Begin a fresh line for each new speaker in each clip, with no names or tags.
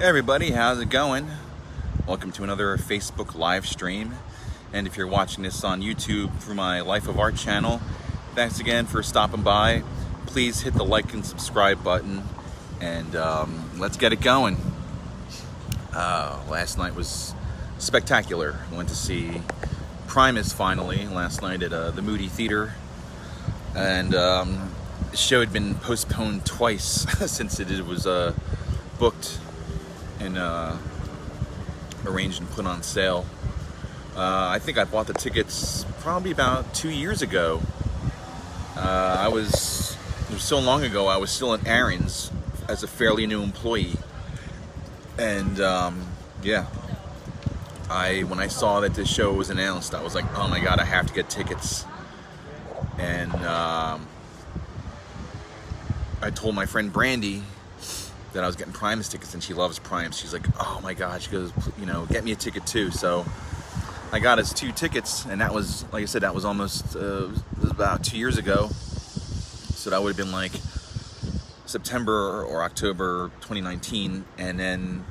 Hey everybody, how's it going? Welcome to another Facebook live stream. And if you're watching this on YouTube through my Life of Art channel, thanks again for stopping by. Please hit the like and subscribe button, and let's get it going. Last night was spectacular. I went to see Primus finally last night at the Moody Theater, and the show had been postponed twice since it was booked and arranged and put on sale. I think I bought the tickets probably about 2 years ago. It was so long ago. I was still at Aaron's as a fairly new employee, and when I saw that this show was announced, I was like, oh my god, I have to get tickets. And I told my friend Brandy that I was getting Primus tickets, and she loves Primus. She's like, oh my god, she goes, get me a ticket too. So I got us 2 tickets, and that was, like I said, that was almost, it was about 2 years ago. So that would have been like September or October 2019, and then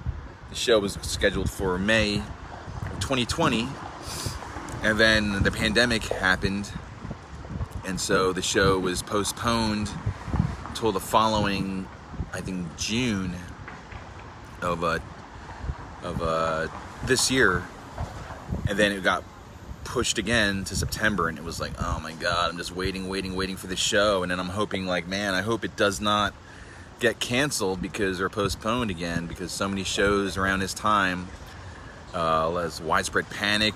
the show was scheduled for May of 2020, and then the pandemic happened, and so the show was postponed until the following, I think, June of this year, and then it got pushed again to September, and it was like, oh my god, I'm just waiting for the show, and then I'm hoping, like, man, I hope it does not get canceled or postponed again, because so many shows around this time, as Widespread Panic,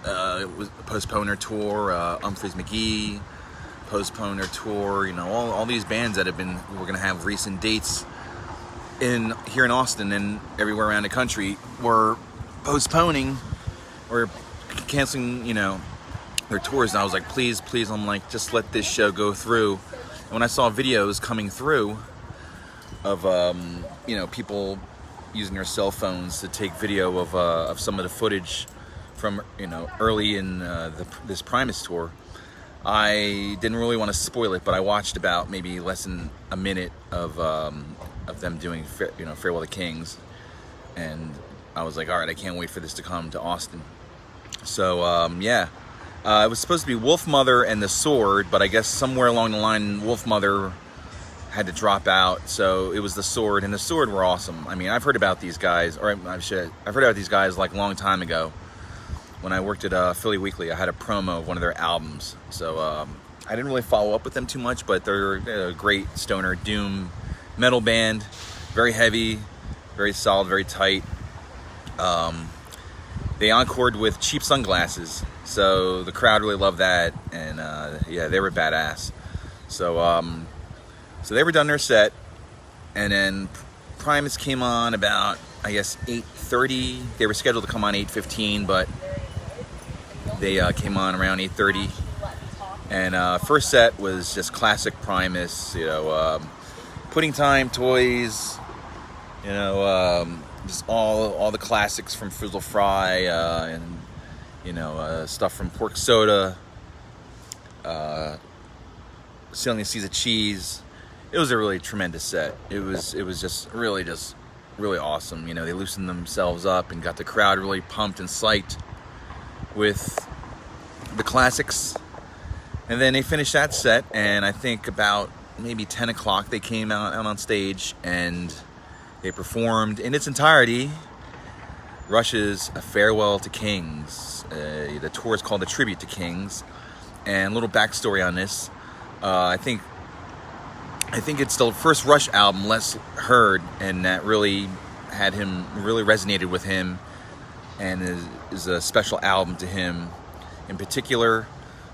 it was postponed their tour, Humphreys McGee postponed their tour, all these bands that were going to have recent dates here in Austin and everywhere around the country were postponing or canceling, their tours. And I was like, please, I'm like, just let this show go through. And when I saw videos coming through of, people using their cell phones to take video of some of the footage from, early in this Primus tour, I didn't really want to spoil it, but I watched about maybe less than a minute of them doing, Farewell to Kings, and I was like, all right, I can't wait for this to come to Austin. So it was supposed to be Wolfmother and the Sword, but I guess somewhere along the line, Wolfmother had to drop out, so it was the Sword, and the Sword were awesome. I mean, I've heard about these guys, I've heard about these guys like a long time ago. When I worked at Philly Weekly, I had a promo of one of their albums. So I didn't really follow up with them too much, but they're a great stoner doom metal band. Very heavy, very solid, very tight. They encored with Cheap Sunglasses, so the crowd really loved that, and they were badass. So they were done their set, and then Primus came on about, I guess, 8:30. They were scheduled to come on 8:15, but they came on around 8:30, and first set was just classic Primus, Pudding Time, Toys, just all the classics from Frizzle Fry, and stuff from Pork Soda, Sailing Seas of Cheese. It was a really tremendous set. It was just really awesome. They loosened themselves up and got the crowd really pumped and psyched with the classics, and then they finished that set, and I think about maybe 10 o'clock they came out on stage, and they performed in its entirety Rush's A Farewell to Kings. The tour is called A Tribute to Kings, and a little backstory on this. I think it's the first Rush album Les heard, and that really resonated with him, and is a special album to him in particular.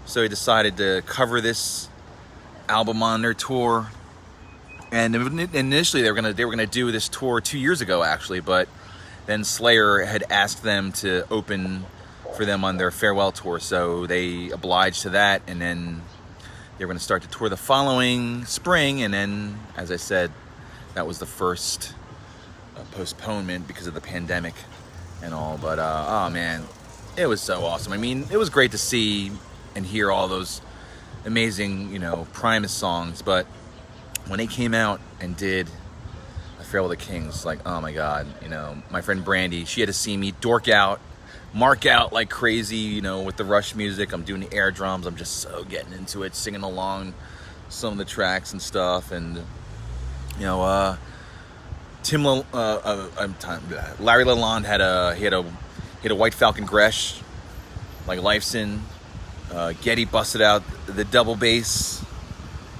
So he decided to cover this album on their tour. And initially they were gonna do this tour 2 years ago, actually, but then Slayer had asked them to open for them on their farewell tour, so they obliged to that, and then they were gonna start the tour the following spring, and then, as I said, that was the first postponement because of the pandemic and all. But oh man, it was so awesome. I mean, it was great to see and hear all those amazing, Primus songs, but when they came out and did A Farewell to the Kings, like, oh my God, you know, my friend Brandy, she had to see me mark out like crazy, you know, with the Rush music. I'm doing the air drums. I'm just so getting into it, singing along some of the tracks and stuff. And, you know, Larry Lalonde had a White Falcon Gresh, like Lifeson. Getty busted out the double bass,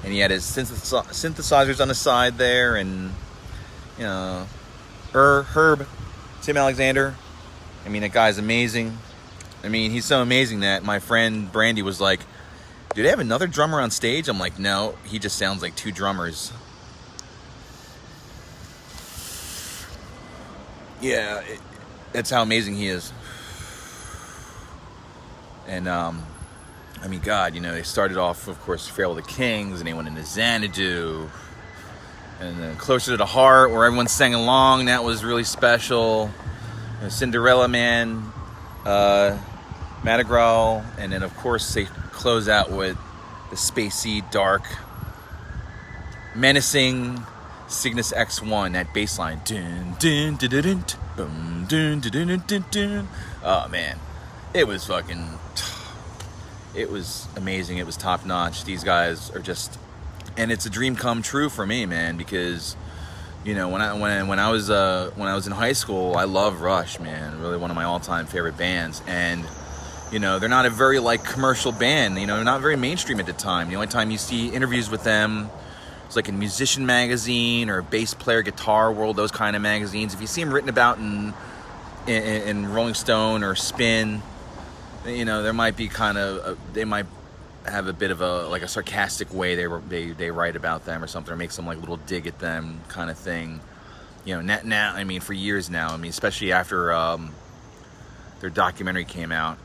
and he had his synthesizers on the side there, and, you know, Herb, Tim Alexander. I mean, that guy's amazing. I mean, he's so amazing that my friend Brandy was like, do they have another drummer on stage? I'm like, no, he just sounds like two drummers. Yeah, that's how amazing he is. And, I mean, God, you know, they started off, of course, Farewell to the Kings, and they went into Xanadu. And then Closer to the Heart, where everyone sang along, that was really special. You know, Cinderella Man, Madrigal, and then, of course, they close out with the spacey, dark, menacing Cygnus X1, that bass line. Dun, dun, dun, dun, dun, boom, dun, dun, dun, dun, dun. Oh, man. It was amazing. It was top notch. These guys are just, and it's a dream come true for me, man, because, you know, when I was in high school, I love Rush, man. Really one of my all-time favorite bands. And, you know, they're not a very, like, commercial band. You know, they're not very mainstream at the time. The only time you see interviews with them is like in Musician Magazine or Bass Player Guitar World, those kind of magazines. If you see them written about in Rolling Stone or Spin, you know, there might be they might have a bit of a sarcastic way they write about them or something, or make some like little dig at them kind of thing. You know, now I mean, for years now, I mean, especially after their documentary came out,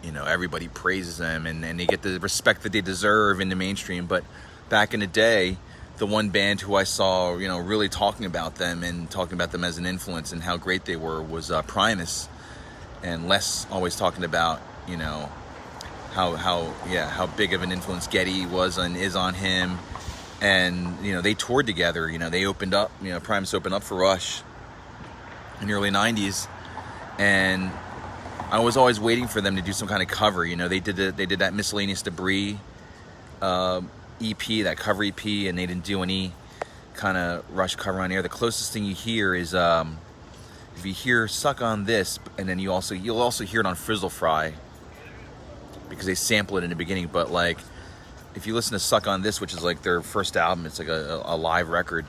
you know, everybody praises them and they get the respect that they deserve in the mainstream. But back in the day, the one band who I saw, you know, really talking about them and talking about them as an influence and how great they were was Primus. And Les always talking about, you know, how big of an influence Getty was and is on him. And, you know, they toured together. You know, they opened up, you know, Primus opened up for Rush in the early 90s. And I was always waiting for them to do some kind of cover. You know, they did that Miscellaneous Debris EP, that cover EP, and they didn't do any kind of Rush cover on air. The closest thing you hear is if you hear Suck on This, and then you'll also hear it on Frizzle Fry, because they sample it in the beginning. But like, if you listen to Suck on This, which is like their first album, it's like a live record,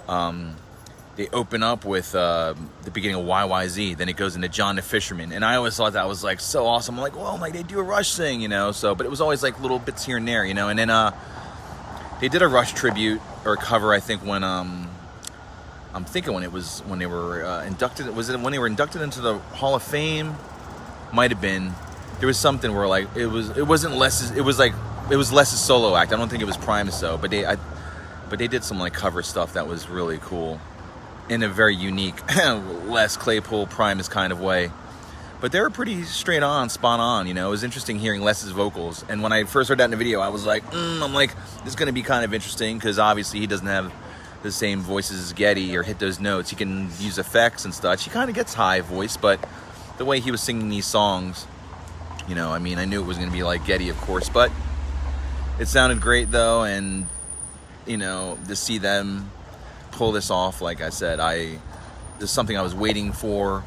they open up with the beginning of YYZ, then it goes into John the Fisherman, and I always thought that was like so awesome. I'm like, well, like they do a Rush thing, you know. So, but it was always like little bits here and there, you know. And then they did a Rush tribute or cover, I think, when I'm thinking when they were inducted. Was it when they were inducted into the Hall of Fame? Might have been. There was something where like it wasn't Les's. It was Les's solo act. I don't think it was Primus though. But they did some like cover stuff that was really cool, in a very unique Les Claypool Primus kind of way. But they were pretty straight on, spot on. You know, it was interesting hearing Les's vocals. And when I first heard that in the video, I was like, I'm like, this is going to be kind of interesting, because obviously he doesn't have the same voices as Getty or hit those notes. He can use effects and such. He kind of gets high voice, but the way he was singing these songs, you know, I mean, I knew it was going to be like Getty, of course, but it sounded great though. And, you know, to see them pull this off, like I said, this is something I was waiting for.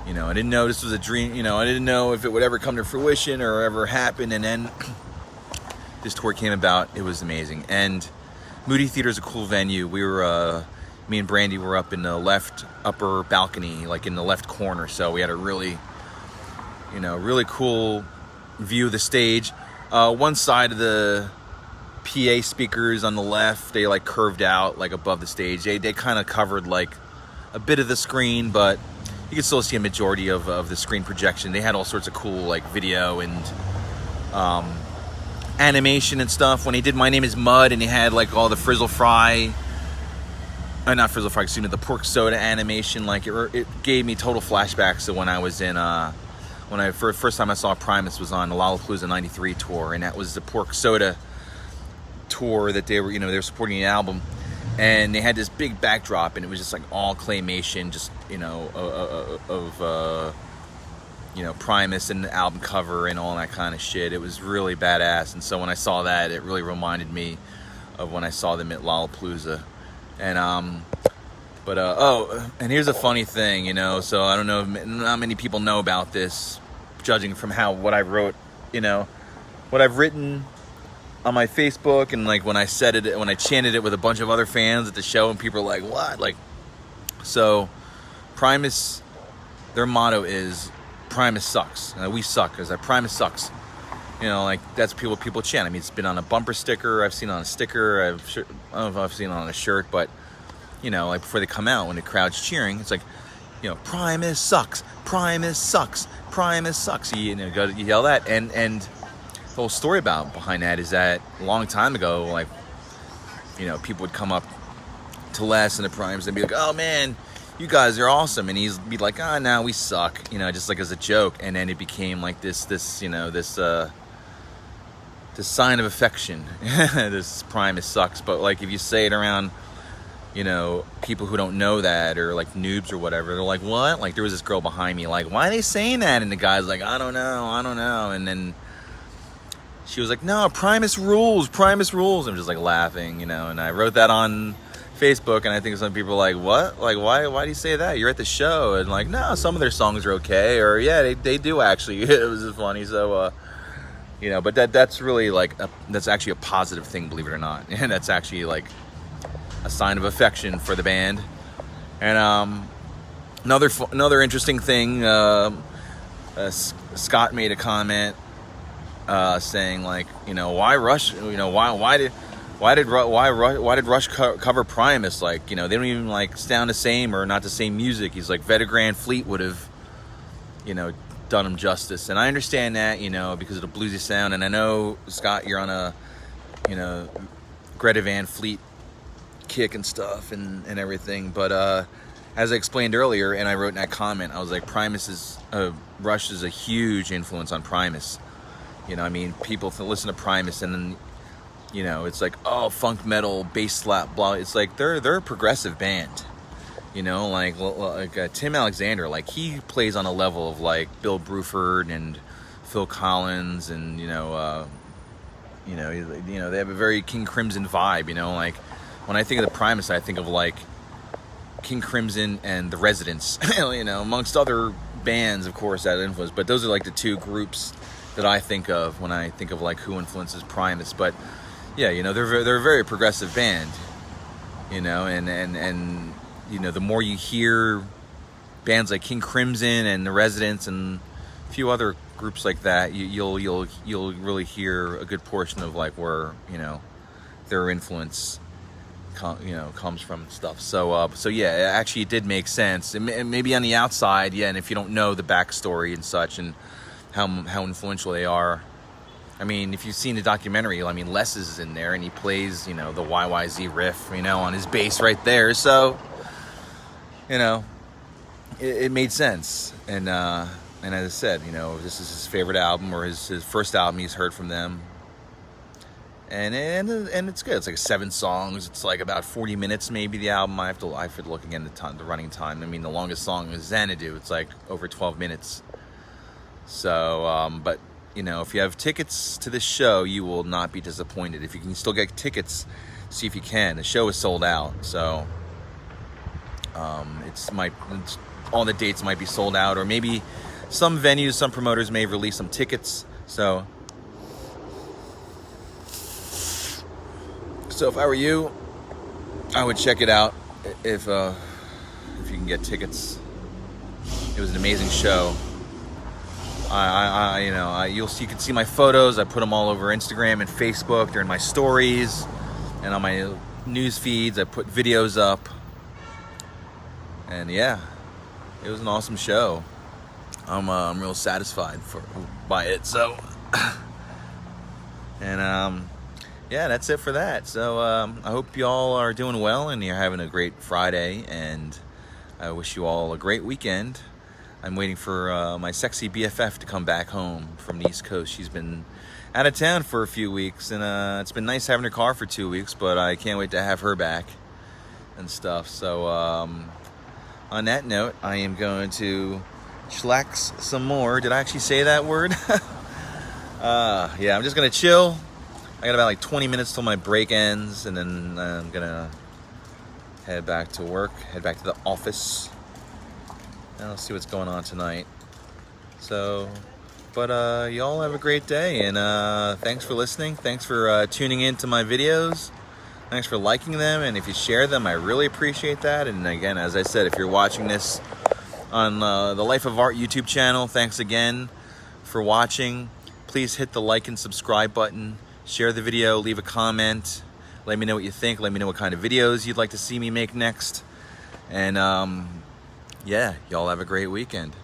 You know, I didn't know this was a dream. You know, I didn't know if it would ever come to fruition or ever happen. And then this tour came about. It was amazing. And Moody Theater is a cool venue. We were, me and Brandy were up in the left upper balcony, like in the left corner. So we had a really, you know, really cool view of the stage. One side of the PA speakers on the left, they like curved out like above the stage. They kind of covered like a bit of the screen, but you could still see a majority of the screen projection. They had all sorts of cool like video and animation and stuff. When he did My Name is Mud, and he had like all the Frizzle Fry, not Frizzle Fry, excuse me, the Pork Soda animation, like it gave me total flashbacks to when I was in first time I saw Primus was on the Lollapalooza '93 tour, and that was the Pork Soda tour that they were supporting the album. and they had this big backdrop, and it was just like all claymation, just of Primus and the album cover and all that kind of shit. It was really badass. And so when I saw that, it really reminded me of when I saw them at Lollapalooza. And and here's a funny thing, so I don't know, not many people know about this, judging from what I wrote, what I've written on my Facebook, and like when I chanted it with a bunch of other fans at the show, and people are like, what? Like, so Primus, their motto is Primus sucks. We suck, because Primus sucks. Like that's people chant. I mean, it's been on a bumper sticker. I've seen it on a sticker. I don't know if I've seen it on a shirt, but like before they come out, when the crowd's cheering, it's like, Primus sucks, Primus sucks, Primus sucks. You yell that, and the whole story behind that is that a long time ago, like, people would come up to Les and the Primus and be like, oh man, you guys are awesome, and he'd be like, oh no, we suck, just like as a joke, and then it became like this sign of affection. This Primus sucks. But like if you say it around people who don't know that, or like noobs or whatever, they're like, what? Like there was this girl behind me, like, why are they saying that? And the guy's like, I don't know. And then she was like, no, Primus rules. I'm just like laughing, and I wrote that on Facebook, and I think some people are like, what? Like, why do you say that? You're at the show. And like, no, some of their songs are okay, or yeah, they do actually. It was just funny. So but that's really like that's actually a positive thing, believe it or not. And that's actually like a sign of affection for the band. And another interesting thing, Scott made a comment saying like, why Rush? Why did Rush cover Primus? Like, they don't even like sound the same, or not the same music. He's like, Greta Fleet would have, done him justice. And I understand that, because of the bluesy sound. And I know, Scott, you're on a, Greta Van Fleet kick and stuff and everything. But as I explained earlier, and I wrote in that comment, I was like, Rush is a huge influence on Primus. People listen to Primus, and then, it's like, oh, funk metal, bass slap, blah. It's like they're a progressive band. Like Tim Alexander, like he plays on a level of like Bill Bruford and Phil Collins, and they have a very King Crimson vibe. Like when I think of the Primus, I think of like King Crimson and the Residents, amongst other bands, of course, that influence. But those are like the two groups that I think of when I think of like who influences Primus. But yeah, they're a very progressive band, and the more you hear bands like King Crimson and the Residents and a few other groups like that, you'll really hear a good portion of like where their influence comes from and stuff. So yeah, actually it did make sense. And maybe on the outside, yeah, and if you don't know the backstory and such and how influential they are. I mean, if you've seen the documentary, I mean, Les is in there and he plays, the YYZ riff, on his bass right there. So, it made sense. And as I said, this is his favorite album, or his first album he's heard from them. And it's good. It's like 7 songs. It's like about 40 minutes, maybe, the album. I have to look again the running time. I mean, the longest song is Xanadu. It's like over 12 minutes. So, but if you have tickets to this show, you will not be disappointed. If you can still get tickets, see if you can. The show is sold out, so all the dates might be sold out, or maybe some venues, some promoters may release some tickets. So if I were you, I would check it out if you can get tickets. It was an amazing show. You can see my photos. I put them all over Instagram and Facebook. They're in my stories and on my news feeds. I put videos up, and yeah, it was an awesome show. I'm real satisfied by it. So, and yeah, that's it for that. So I hope y'all are doing well and you're having a great Friday, and I wish you all a great weekend. I'm waiting for my sexy BFF to come back home from the East Coast. She's been out of town for a few weeks, and it's been nice having her car for 2 weeks, but I can't wait to have her back. and stuff. So on that note, I am going to chillax some more. Did I actually say that word? Yeah, I'm just gonna chill. I got about like 20 minutes till my break ends, and then I'm gonna head back to work, head back to the office, and I'll see what's going on tonight. So, but y'all have a great day, and thanks for listening. Thanks for tuning in to my videos. Thanks for liking them, and if you share them, I really appreciate that. And again, as I said, if you're watching this on the Life of Art YouTube channel, thanks again for watching. Please hit the like and subscribe button. Share the video, leave a comment. Let me know what you think. Let me know what kind of videos you'd like to see me make next. And yeah, y'all have a great weekend.